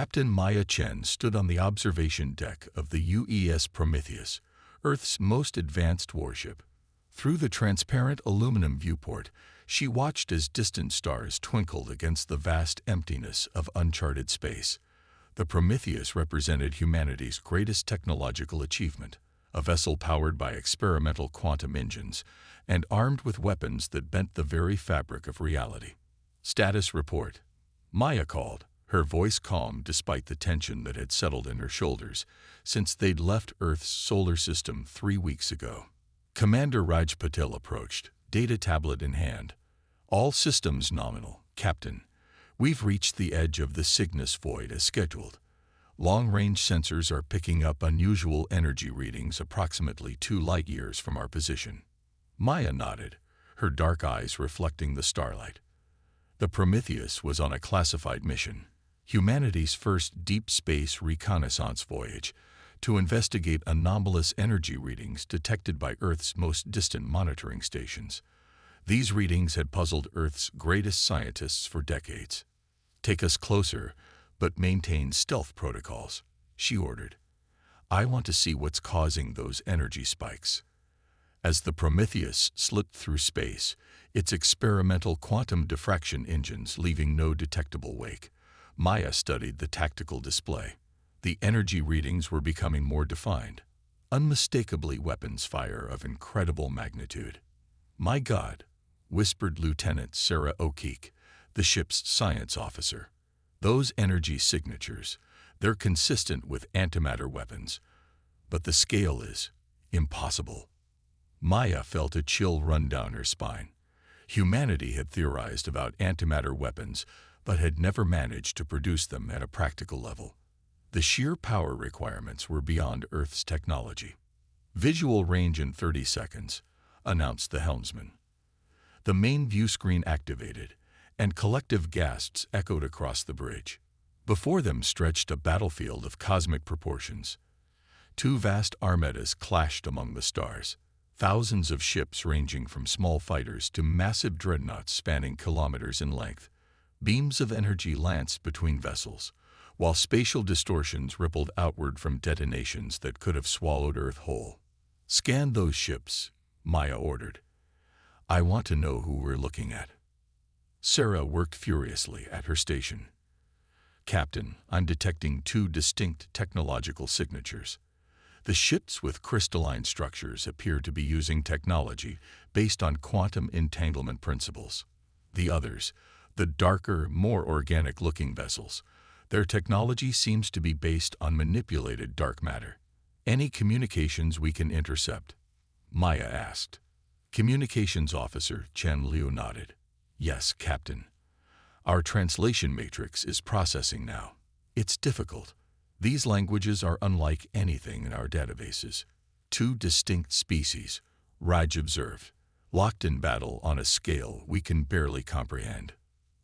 Captain Maya Chen stood on the observation deck of the UES Prometheus, Earth's most advanced warship. Through the transparent aluminum viewport, she watched as distant stars twinkled against the vast emptiness of uncharted space. The Prometheus represented humanity's greatest technological achievement, a vessel powered by experimental quantum engines and armed with weapons that bent the very fabric of reality. Status report. Maya called, her voice calm despite the tension that had settled in her shoulders since they'd left Earth's solar system 3 weeks ago. Commander Raj Patel approached, data tablet in hand. All systems nominal, Captain. We've reached the edge of the Cygnus void as scheduled. Long-range sensors are picking up unusual energy readings approximately 2 light-years from our position. Maya nodded, her dark eyes reflecting the starlight. The Prometheus was on a classified mission, humanity's first deep space reconnaissance voyage, to investigate anomalous energy readings detected by Earth's most distant monitoring stations. These readings had puzzled Earth's greatest scientists for decades. "Take us closer, but maintain stealth protocols," she ordered. "I want to see what's causing those energy spikes." As the Prometheus slipped through space, its experimental quantum diffraction engines leaving no detectable wake, Maya studied the tactical display. The energy readings were becoming more defined, unmistakably weapons fire of incredible magnitude. "My God," whispered Lieutenant Sarah O'Keefe, the ship's science officer. "Those energy signatures, they're consistent with antimatter weapons, but the scale is impossible." Maya felt a chill run down her spine. Humanity had theorized about antimatter weapons, but had never managed to produce them at a practical level. The sheer power requirements were beyond Earth's technology. "Visual range in 30 seconds, announced the helmsman. The main view screen activated, and collective gasps echoed across the bridge. Before them stretched a battlefield of cosmic proportions. 2 vast armadas clashed among the stars, thousands of ships ranging from small fighters to massive dreadnoughts spanning kilometers in length. Beams of energy lanced between vessels, while spatial distortions rippled outward from detonations that could have swallowed Earth whole. "Scan those ships," Maya ordered. "I want to know who we're looking at." Sarah worked furiously at her station. "Captain, I'm detecting 2 distinct technological signatures. The ships with crystalline structures appear to be using technology based on quantum entanglement principles. The others, the darker, more organic-looking vessels, their technology seems to be based on manipulated dark matter. Any communications we can intercept?" Maya asked. Communications Officer Chen Liu nodded. "Yes, Captain. Our translation matrix is processing now. It's difficult. These languages are unlike anything in our databases. 2 distinct species," Raj observed, "locked in battle on a scale we can barely comprehend."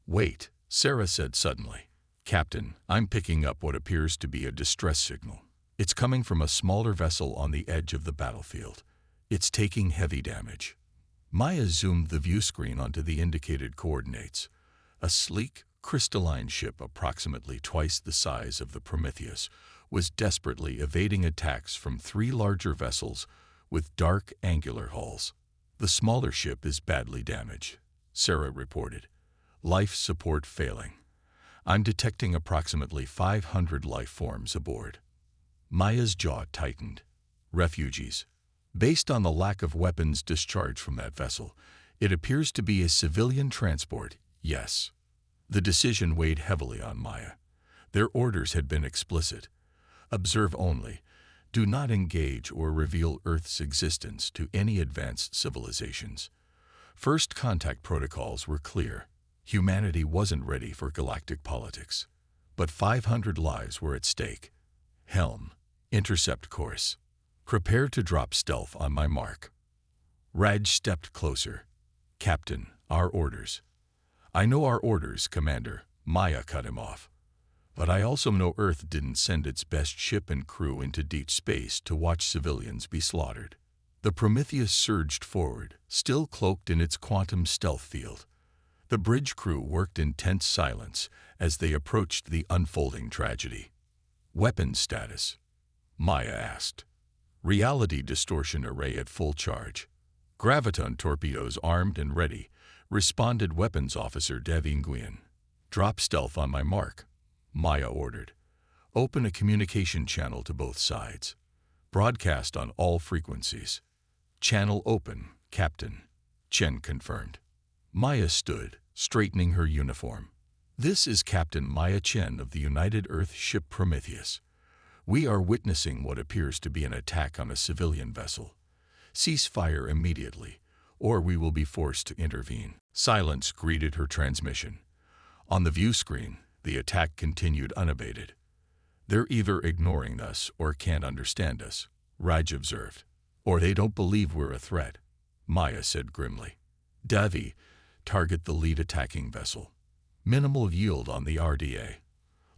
"Wait," Sarah said suddenly. "Captain, I'm picking up what appears to be a distress signal. It's coming from a smaller vessel on the edge of the battlefield. It's taking heavy damage." Maya zoomed the view screen onto the indicated coordinates. A sleek, crystalline ship approximately twice the size of the Prometheus was desperately evading attacks from 3 larger vessels with dark, angular hulls. "The smaller ship is badly damaged," Sarah reported. "Life support failing. I'm detecting approximately 500 life forms aboard." Maya's jaw tightened. "Refugees. Based on the lack of weapons discharged from that vessel, it appears to be a civilian transport, yes." The decision weighed heavily on Maya. Their orders had been explicit. Observe only. Do not engage or reveal Earth's existence to any advanced civilizations. First contact protocols were clear. Humanity wasn't ready for galactic politics. But 500 lives were at stake. "Helm, intercept course. Prepare to drop stealth on my mark." Raj stepped closer. "Captain, our orders." "I know our orders, Commander," Maya cut him off. "But I also know Earth didn't send its best ship and crew into deep space to watch civilians be slaughtered." The Prometheus surged forward, still cloaked in its quantum stealth field. The bridge crew worked in tense silence as they approached the unfolding tragedy. "Weapons status?" Maya asked. "Reality distortion array at full charge. Graviton torpedoes armed and ready," responded Weapons Officer Devi Nguyen. "Drop stealth on my mark," Maya ordered. "Open a communication channel to both sides. Broadcast on all frequencies." "Channel open, Captain," Chen confirmed. Maya stood, straightening her uniform. "This is Captain Maya Chen of the United Earth ship Prometheus. We are witnessing what appears to be an attack on a civilian vessel. Cease fire immediately, or we will be forced to intervene." Silence greeted her transmission. On the view screen, the attack continued unabated. "They're either ignoring us or can't understand us," Raj observed. "Or they don't believe we're a threat," Maya said grimly. "Davi, target the lead attacking vessel. Minimal yield on the RDA.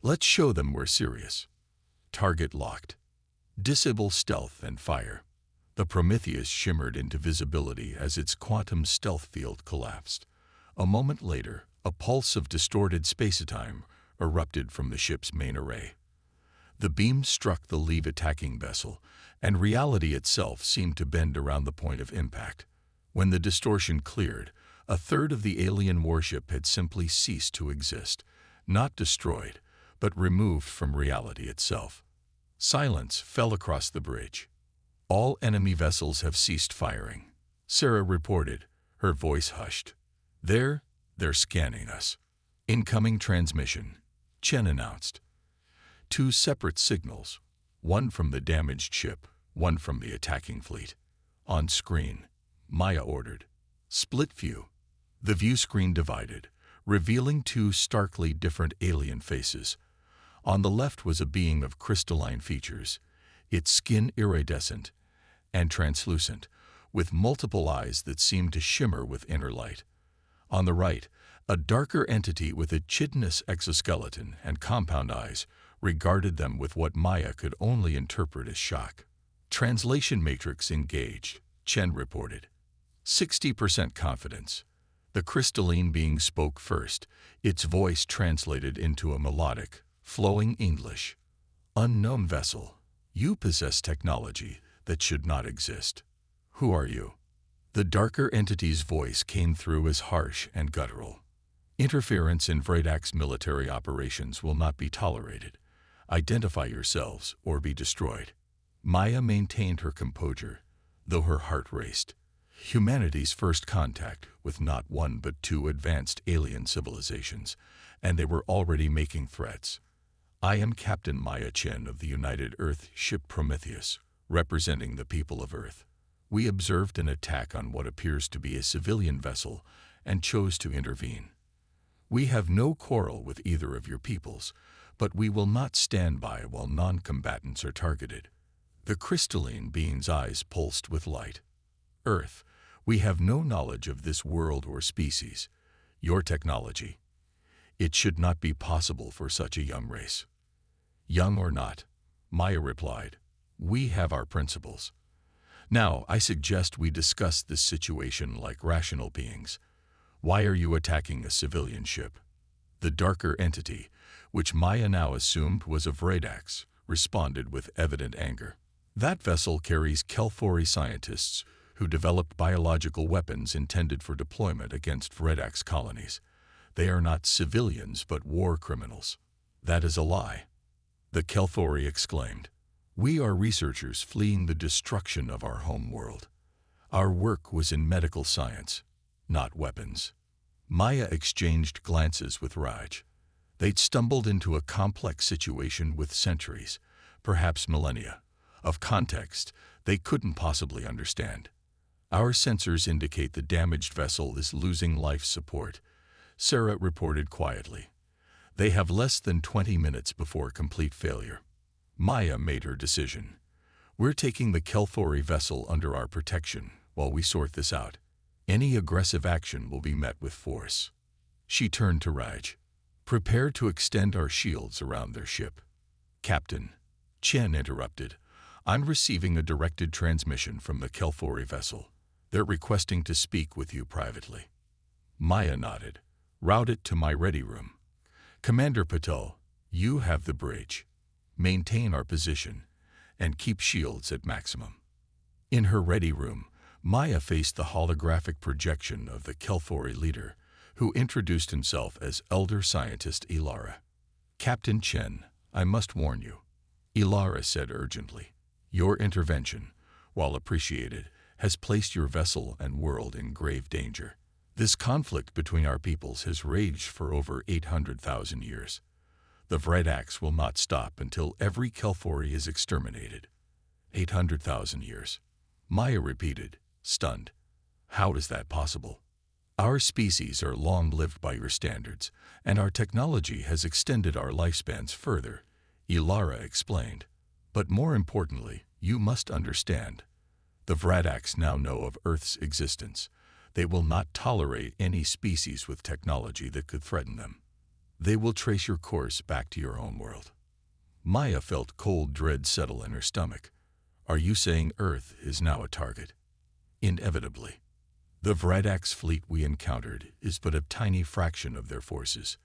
Let's show them we're serious." Target locked. Disable stealth and fire. The Prometheus shimmered into visibility as its quantum stealth field collapsed. A moment later, a pulse of distorted spacetime erupted from the ship's main array. The beam struck the lead attacking vessel, and reality itself seemed to bend around the point of impact. When the distortion cleared, a third of the alien warship had simply ceased to exist, not destroyed, but removed from reality itself. Silence fell across the bridge. "All enemy vessels have ceased firing," Sarah reported, her voice hushed. They're scanning us." "Incoming transmission," Chen announced. Two separate signals, one from the damaged ship, one from the attacking fleet. "On screen," Maya ordered. "Split view." The view screen divided, revealing two starkly different alien faces. On the left was a being of crystalline features, its skin iridescent and translucent, with multiple eyes that seemed to shimmer with inner light. On the right, a darker entity with a chitinous exoskeleton and compound eyes regarded them with what Maya could only interpret as shock. "Translation matrix engaged," Chen reported. 60% confidence. The crystalline being spoke first, its voice translated into a melodic, flowing English. "Unknown vessel, you possess technology that should not exist. Who are you?" The darker entity's voice came through as harsh and guttural. "Interference in Vredak's military operations will not be tolerated. Identify yourselves or be destroyed." Maya maintained her composure, though her heart raced. Humanity's first contact with not one but two advanced alien civilizations, and they were already making threats. "I am Captain Maya Chen of the United Earth ship Prometheus, representing the people of Earth. We observed an attack on what appears to be a civilian vessel and chose to intervene. We have no quarrel with either of your peoples, but we will not stand by while non-combatants are targeted." The crystalline being's eyes pulsed with light. "Earth, we have no knowledge of this world or species. Your technology. It should not be possible for such a young race." "Young or not," Maya replied, "we have our principles. Now, I suggest we discuss this situation like rational beings. Why are you attacking a civilian ship?" The darker entity, which Maya now assumed was of Vredak's, responded with evident anger. "That vessel carries Kelfori scientists who developed biological weapons intended for deployment against Vredak's colonies. They are not civilians but war criminals." "That is a lie," the Kelfori exclaimed. "We are researchers fleeing the destruction of our home world. Our work was in medical science, not weapons." Maya exchanged glances with Raj. They'd stumbled into a complex situation with centuries, perhaps millennia, of context they couldn't possibly understand. "Our sensors indicate the damaged vessel is losing life support," Sarah reported quietly. "They have less than 20 minutes before complete failure." Maya made her decision. "We're taking the Kelfori vessel under our protection while we sort this out. Any aggressive action will be met with force." She turned to Raj. "Prepare to extend our shields around their ship." "Captain," Chen interrupted, "I'm receiving a directed transmission from the Kelfori vessel. They're requesting to speak with you privately." Maya nodded. Route it to my ready room. Commander Patel, you have the bridge. Maintain our position and keep shields at maximum. In her ready room, Maya faced the holographic projection of the Kelthori leader, who introduced himself as Elder Scientist Ilara. Captain Chen, I must warn you, Ilara said urgently. Your intervention, while appreciated, has placed your vessel and world in grave danger. This conflict between our peoples has raged for over 800,000 years. The Vredax will not stop until every Kelthori is exterminated. 800,000 years. Maya repeated, stunned. How is that possible? Our species are long-lived by your standards, and our technology has extended our lifespans further, Ilara explained. But more importantly, you must understand. The Vredax now know of Earth's existence. They will not tolerate any species with technology that could threaten them. They will trace your course back to your own world. Maya felt cold dread settle in her stomach. Are you saying Earth is now a target? Inevitably. The Vredax fleet we encountered is but a tiny fraction of their forces.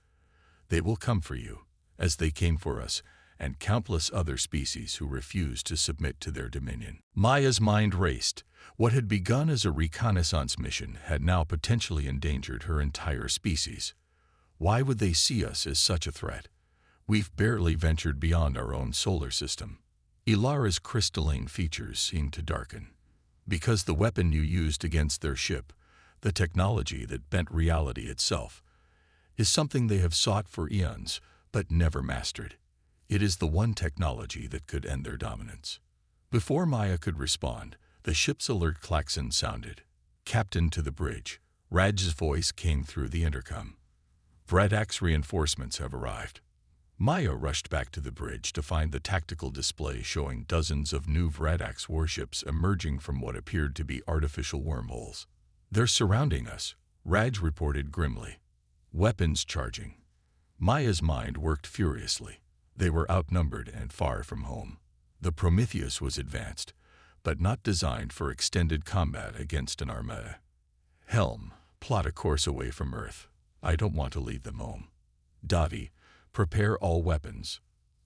They will come for you, as they came for us, and countless other species who refused to submit to their dominion. Maya's mind raced. What had begun as a reconnaissance mission had now potentially endangered her entire species. Why would they see us as such a threat? We've barely ventured beyond our own solar system. Ilara's crystalline features seemed to darken. Because the weapon you used against their ship, the technology that bent reality itself, is something they have sought for eons, but never mastered. It is the one technology that could end their dominance. Before Maya could respond, the ship's alert klaxon sounded. Captain to the bridge. Raj's voice came through the intercom. Vredax reinforcements have arrived. Maya rushed back to the bridge to find the tactical display showing dozens of new Vredax warships emerging from what appeared to be artificial wormholes. They're surrounding us, Raj reported grimly. Weapons charging. Maya's mind worked furiously. They were outnumbered and far from home. The Prometheus was advanced, but not designed for extended combat against an armada. Helm, plot a course away from Earth. I don't want to lead them home. Davi, prepare all weapons.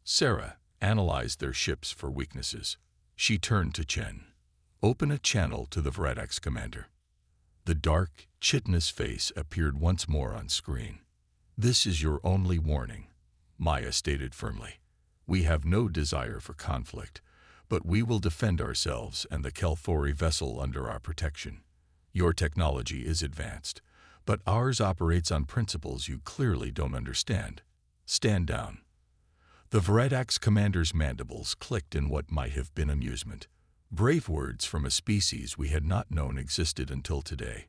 Sarah, analyze their ships for weaknesses. She turned to Chen. Open a channel to the Vredax commander. The dark, chitinous face appeared once more on screen. This is your only warning, Maya stated firmly. We have no desire for conflict, but we will defend ourselves and the Kelthori vessel under our protection. Your technology is advanced, but ours operates on principles you clearly don't understand. Stand down. The Vredax commander's mandibles clicked in what might have been amusement. Brave words from a species we had not known existed until today.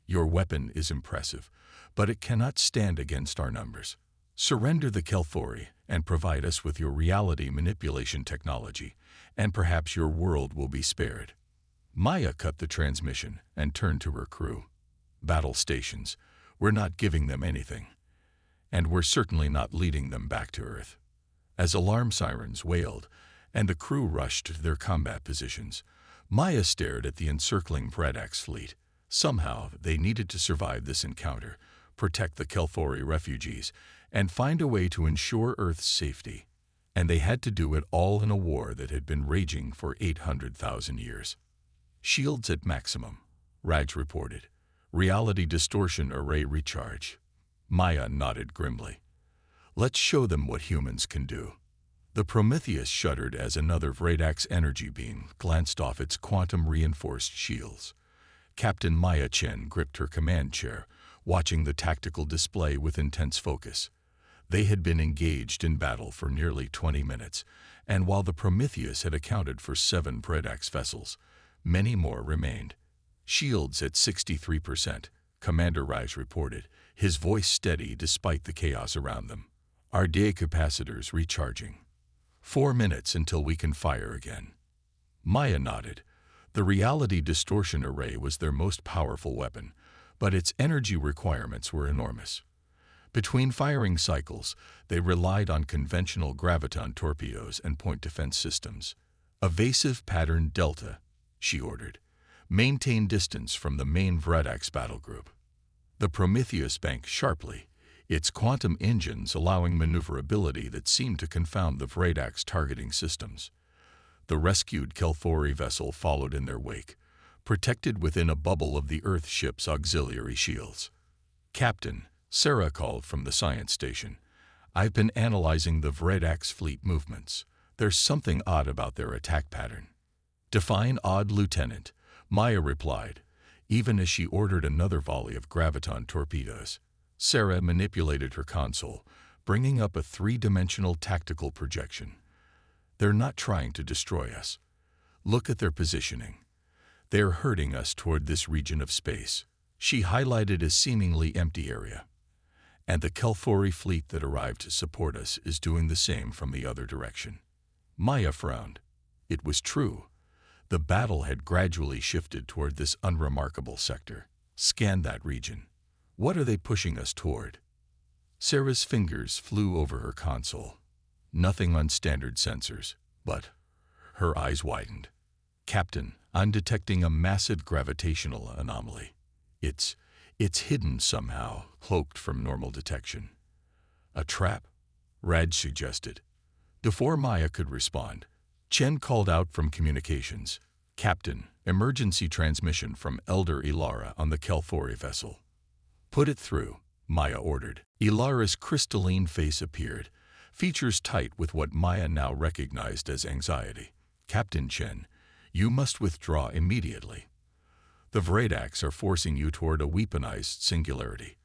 Your weapon is impressive, but it cannot stand against our numbers. Surrender the Kelthori and provide us with your reality manipulation technology, and perhaps your world will be spared. Maya cut the transmission and turned to her crew. Battle stations. We're not giving them anything. And we're certainly not leading them back to Earth. As alarm sirens wailed and the crew rushed to their combat positions, Maya stared at the encircling Vredax fleet. Somehow, they needed to survive this encounter, protect the Kelthori refugees, and find a way to ensure Earth's safety. And they had to do it all in a war that had been raging for 800,000 years. Shields at maximum, Raj reported. Reality distortion array recharge. Maya nodded grimly. Let's show them what humans can do. The Prometheus shuddered as another Vredax energy beam glanced off its quantum-reinforced shields. Captain Maya Chen gripped her command chair, watching the tactical display with intense focus. They had been engaged in battle for nearly 20 minutes, and while the Prometheus had accounted for 7 Vredax vessels, many more remained. Shields at 63%, Commander Raj reported, his voice steady despite the chaos around them. Our day capacitors recharging. 4 minutes until we can fire again. Maya nodded. The reality distortion array was their most powerful weapon, but its energy requirements were enormous. Between firing cycles, they relied on conventional graviton torpedoes and point defense systems. Evasive pattern Delta, she ordered. Maintain distance from the main Vredax battle group. The Prometheus banked sharply, its quantum engines allowing maneuverability that seemed to confound the Vredak's targeting systems. The rescued Kelthori vessel followed in their wake, protected within a bubble of the Earth ship's auxiliary shields. "Captain," Sarah called from the science station, "I've been analyzing the Vredak's fleet movements. There's something odd about their attack pattern." "Define odd, Lieutenant," Maya replied, even as she ordered another volley of graviton torpedoes. Sarah manipulated her console, bringing up a three-dimensional tactical projection. "They're not trying to destroy us. Look at their positioning. They're herding us toward this region of space." She highlighted a seemingly empty area. "And the Kelthori fleet that arrived to support us is doing the same from the other direction." Maya frowned. It was true. The battle had gradually shifted toward this unremarkable sector. "Scan that region. What are they pushing us toward?" Sarah's fingers flew over her console. Nothing on standard sensors, but her eyes widened. "Captain, I'm detecting a massive gravitational anomaly. It's hidden somehow, cloaked from normal detection." "A trap?" Raj suggested. Before Maya could respond, Chen called out from communications, "Captain, emergency transmission from Elder Ilara on the Kelthori vessel." "Put it through," Maya ordered. Ilara's crystalline face appeared, features tight with what Maya now recognized as anxiety. "Captain Chen, you must withdraw immediately. The Vredaks are forcing you toward a weaponized singularity,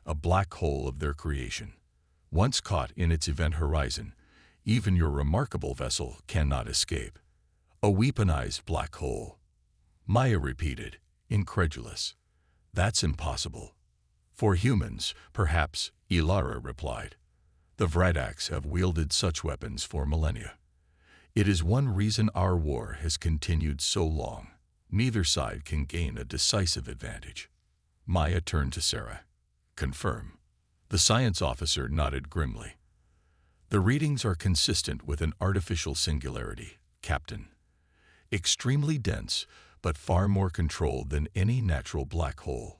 a black hole of their creation. Once caught in its event horizon, even your remarkable vessel cannot escape." "A weaponized black hole," Maya repeated, incredulous. "That's impossible." "For humans, perhaps," Ilara replied. "The Vredaks have wielded such weapons for millennia. It is one reason our war has continued so long. Neither side can gain a decisive advantage." Maya turned to Sarah. "Confirm." The science officer nodded grimly. "The readings are consistent with an artificial singularity, Captain. Extremely dense, but far more controlled than any natural black hole.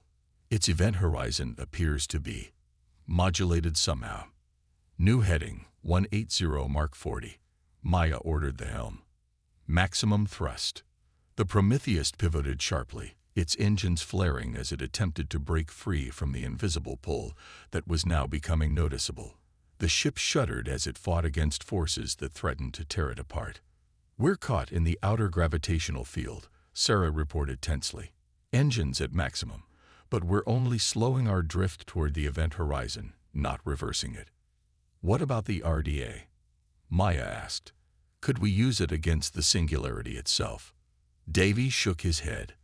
Its event horizon appears to be modulated somehow." "New heading, 180 Mark 40. Maya ordered the helm. "Maximum thrust." The Prometheus pivoted sharply, its engines flaring as it attempted to break free from the invisible pull that was now becoming noticeable. The ship shuddered as it fought against forces that threatened to tear it apart. "We're caught in the outer gravitational field," Sarah reported tensely. "Engines at maximum, but we're only slowing our drift toward the event horizon, not reversing it." "What about the RDA?" Maya asked. "Could we use it against the singularity itself?" Davy shook his head.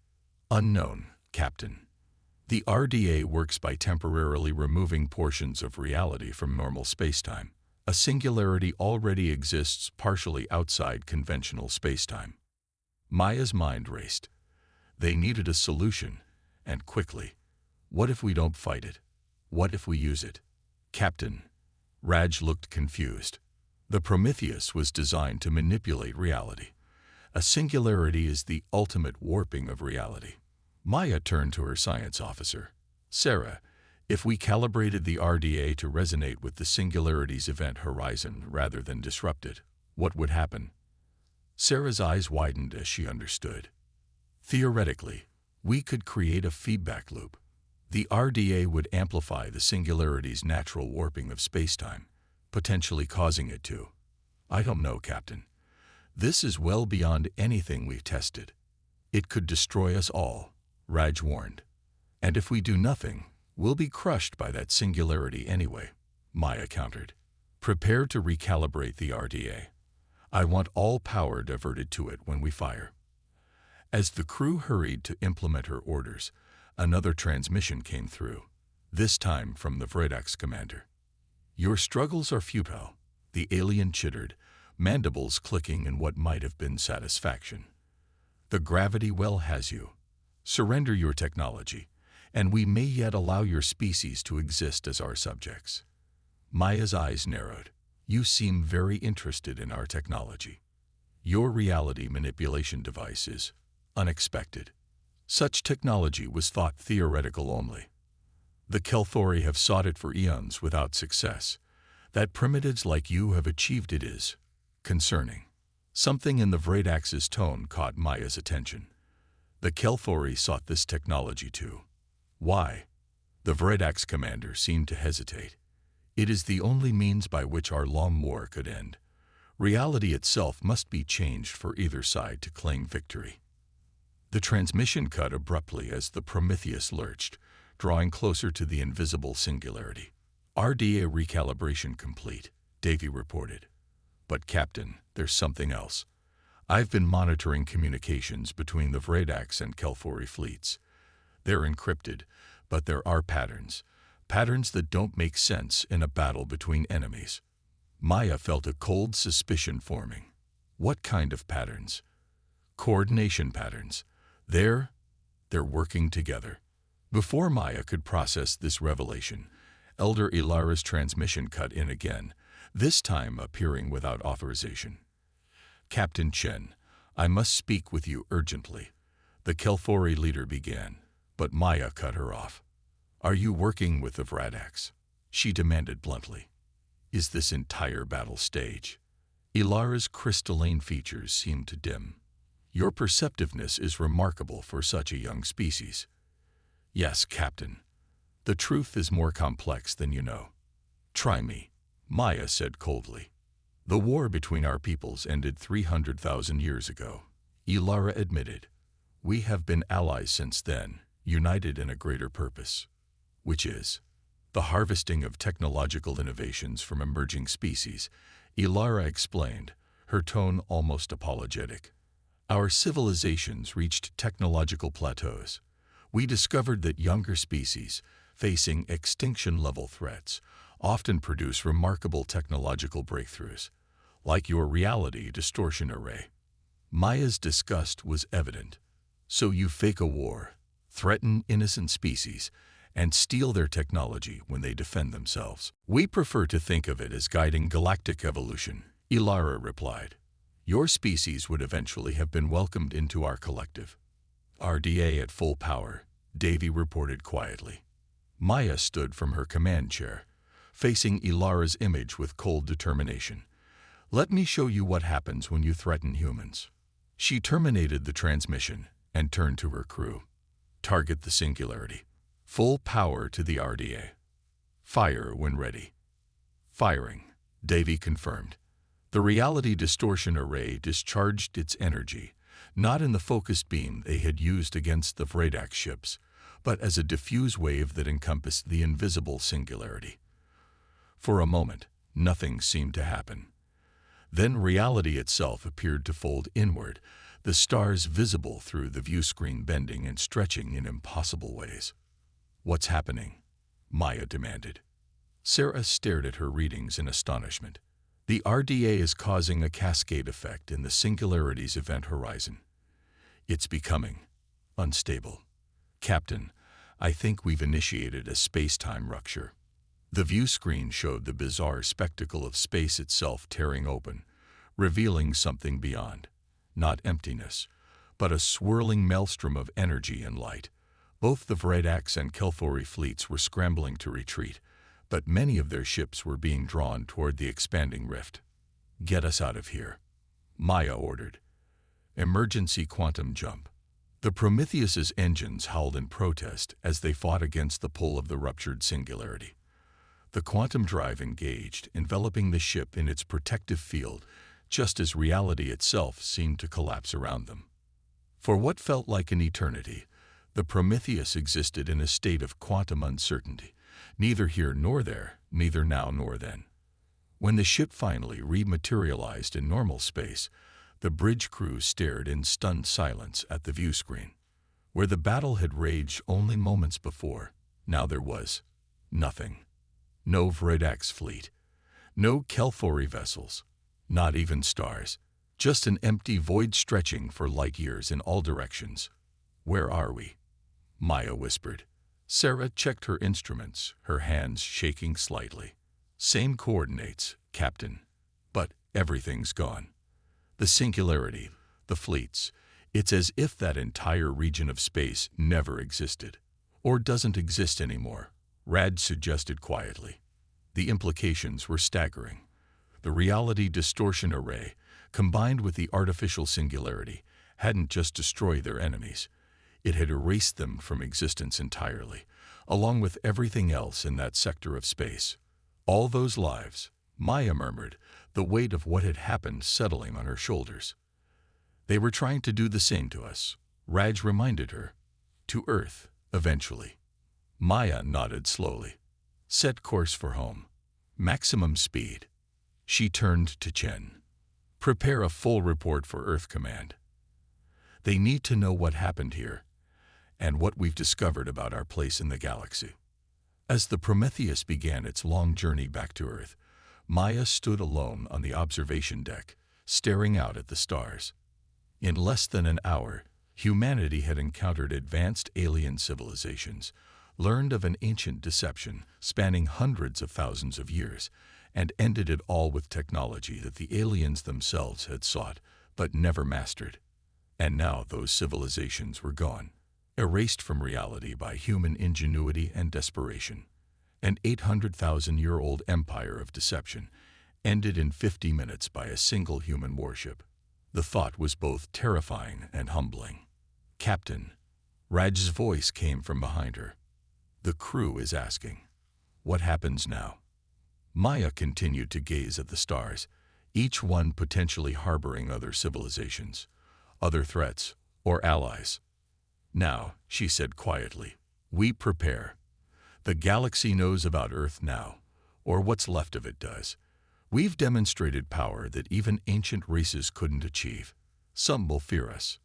"Unknown, Captain. The RDA works by temporarily removing portions of reality from normal spacetime. A singularity already exists partially outside conventional spacetime." Maya's mind raced. They needed a solution, and quickly. "What if we don't fight it? What if we use it?" "Captain," Raj looked confused. "The Prometheus was designed to manipulate reality. A singularity is the ultimate warping of reality." Maya turned to her science officer. "Sarah, if we calibrated the RDA to resonate with the singularity's event horizon rather than disrupt it, what would happen?" Sarah's eyes widened as she understood. "Theoretically, we could create a feedback loop. The RDA would amplify the singularity's natural warping of spacetime, potentially causing it to." "I don't know, Captain. This is well beyond anything we've tested. It could destroy us all," Raj warned. "And if we do nothing, we'll be crushed by that singularity anyway," Maya countered. "Prepare to recalibrate the RDA. I want all power diverted to it when we fire." As the crew hurried to implement her orders, another transmission came through, this time from the Vredak's commander. "Your struggles are futile," the alien chittered, mandibles clicking in what might have been satisfaction. "The gravity well has you. Surrender your technology, and we may yet allow your species to exist as our subjects." Maya's eyes narrowed. "You seem very interested in our technology. Your reality manipulation device is unexpected. Such technology was thought theoretical only." The Kelthori have sought it for eons without success. That primitives like you have achieved it is concerning. Something in the Vradax's tone caught Maya's attention. The Kelthori sought this technology too. Why? The Vradax commander seemed to hesitate. It is the only means by which our long war could end. Reality itself must be changed for either side to claim victory. The transmission cut abruptly as the Prometheus lurched, drawing closer to the invisible singularity. RDA recalibration complete, Davy reported. But Captain, there's something else. I've been monitoring communications between the Vradax and Kelthori fleets. They're encrypted, but there are patterns that don't make sense in a battle between enemies. Maya felt a cold suspicion forming. What kind of patterns? Coordination patterns. They're working together. Before Maya could process this revelation, Elder Ilara's transmission cut in again, this time appearing without authorization. Captain Chen, I must speak with you urgently, the Kelthori leader began, but Maya cut her off. Are you working with the Vradax? She demanded bluntly. Is this entire battle stage? Ilara's crystalline features seemed to dim. Your perceptiveness is remarkable for such a young species. Yes, Captain. The truth is more complex than you know. Try me, Maya said coldly. The war between our peoples ended 300,000 years ago, Ilara admitted. We have been allies since then, united in a greater purpose, which is the harvesting of technological innovations from emerging species, Ilara explained, her tone almost apologetic. Our civilizations reached technological plateaus. We discovered that younger species, facing extinction-level threats, often produce remarkable technological breakthroughs, like your reality distortion array. Maya's disgust was evident. So you fake a war, threaten innocent species, and steal their technology when they defend themselves. We prefer to think of it as guiding galactic evolution, Ilara replied. Your species would eventually have been welcomed into our collective. RDA at full power, Davy reported quietly. Maya stood from her command chair, facing Ilara's image with cold determination. Let me show you what happens when you threaten humans. She terminated the transmission and turned to her crew. Target the singularity. Full power to the RDA. Fire when ready. Firing, Davy confirmed. The reality distortion array discharged its energy, not in the focused beam they had used against the Vradax ships, but as a diffuse wave that encompassed the invisible singularity. For a moment, nothing seemed to happen. Then reality itself appeared to fold inward, the stars visible through the view screen bending and stretching in impossible ways. What's happening? Maya demanded. Sarah stared at her readings in astonishment. The RDA is causing a cascade effect in the singularity's event horizon. It's becoming unstable. Captain, I think we've initiated a space-time rupture. The view screen showed the bizarre spectacle of space itself tearing open, revealing something beyond. Not emptiness, but a swirling maelstrom of energy and light. Both the Vradax and Kelthori fleets were scrambling to retreat, but many of their ships were being drawn toward the expanding rift. Get us out of here, Maya ordered. Emergency quantum jump. The Prometheus's engines howled in protest as they fought against the pull of the ruptured singularity. The quantum drive engaged, enveloping the ship in its protective field, just as reality itself seemed to collapse around them. For what felt like an eternity, the Prometheus existed in a state of quantum uncertainty, neither here nor there, neither now nor then. When the ship finally rematerialized in normal space, the bridge crew stared in stunned silence at the view screen. Where the battle had raged only moments before, now there was nothing. No Vradax fleet, no Kelthori vessels, not even stars, just an empty void stretching for light years in all directions. Where are we? Maya whispered. Sarah checked her instruments, her hands shaking slightly. Same coordinates, Captain, but everything's gone. The singularity, the fleets, it's as if that entire region of space never existed, or doesn't exist anymore. Raj suggested quietly. The implications were staggering. The reality distortion array, combined with the artificial singularity, hadn't just destroyed their enemies. It had erased them from existence entirely, along with everything else in that sector of space. All those lives, Maya murmured, the weight of what had happened settling on her shoulders. They were trying to do the same to us, Raj reminded her. To Earth, eventually. Maya nodded slowly. Set course for home. Maximum speed. She turned to Chen. Prepare a full report for Earth Command. They need to know what happened here, and what we've discovered about our place in the galaxy. As the Prometheus began its long journey back to Earth, Maya stood alone on the observation deck, staring out at the stars. In less than an hour, humanity had encountered advanced alien civilizations, learned of an ancient deception spanning hundreds of thousands of years, and ended it all with technology that the aliens themselves had sought but never mastered. And now those civilizations were gone, erased from reality by human ingenuity and desperation. An 800,000-year-old empire of deception ended in 50 minutes by a single human warship. The thought was both terrifying and humbling. Captain, Raj's voice came from behind her. The crew is asking. What happens now? Maya continued to gaze at the stars, each one potentially harboring other civilizations, other threats, or allies. Now, she said quietly, we prepare. The galaxy knows about Earth now, or what's left of it does. We've demonstrated power that even ancient races couldn't achieve. Some will fear us.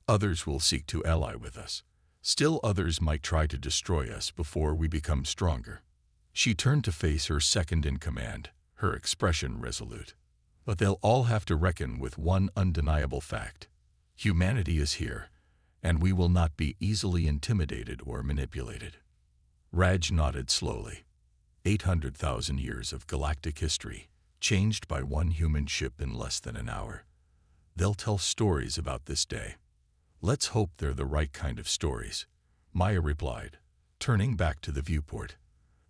Others will seek to ally with us. Still others might try to destroy us before we become stronger. She turned to face her second-in-command, her expression resolute. But they'll all have to reckon with one undeniable fact. Humanity is here, and we will not be easily intimidated or manipulated. Raj nodded slowly. 800,000 years of galactic history, changed by one human ship in less than an hour. They'll tell stories about this day. Let's hope they're the right kind of stories, Maya replied, turning back to the viewport.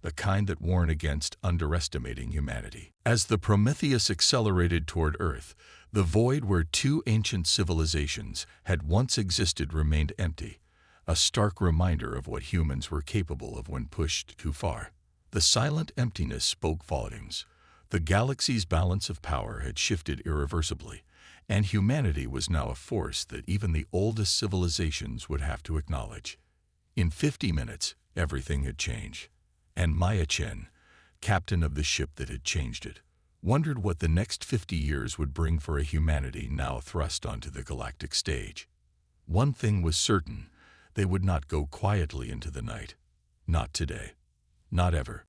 The kind that warn against underestimating humanity. As the Prometheus accelerated toward Earth, the void where two ancient civilizations had once existed remained empty, a stark reminder of what humans were capable of when pushed too far. The silent emptiness spoke volumes. The galaxy's balance of power had shifted irreversibly, and humanity was now a force that even the oldest civilizations would have to acknowledge. In 50 minutes, everything had changed. And Maya Chen, captain of the ship that had changed it, wondered what the next 50 years would bring for a humanity now thrust onto the galactic stage. One thing was certain, they would not go quietly into the night. Not today. Not ever.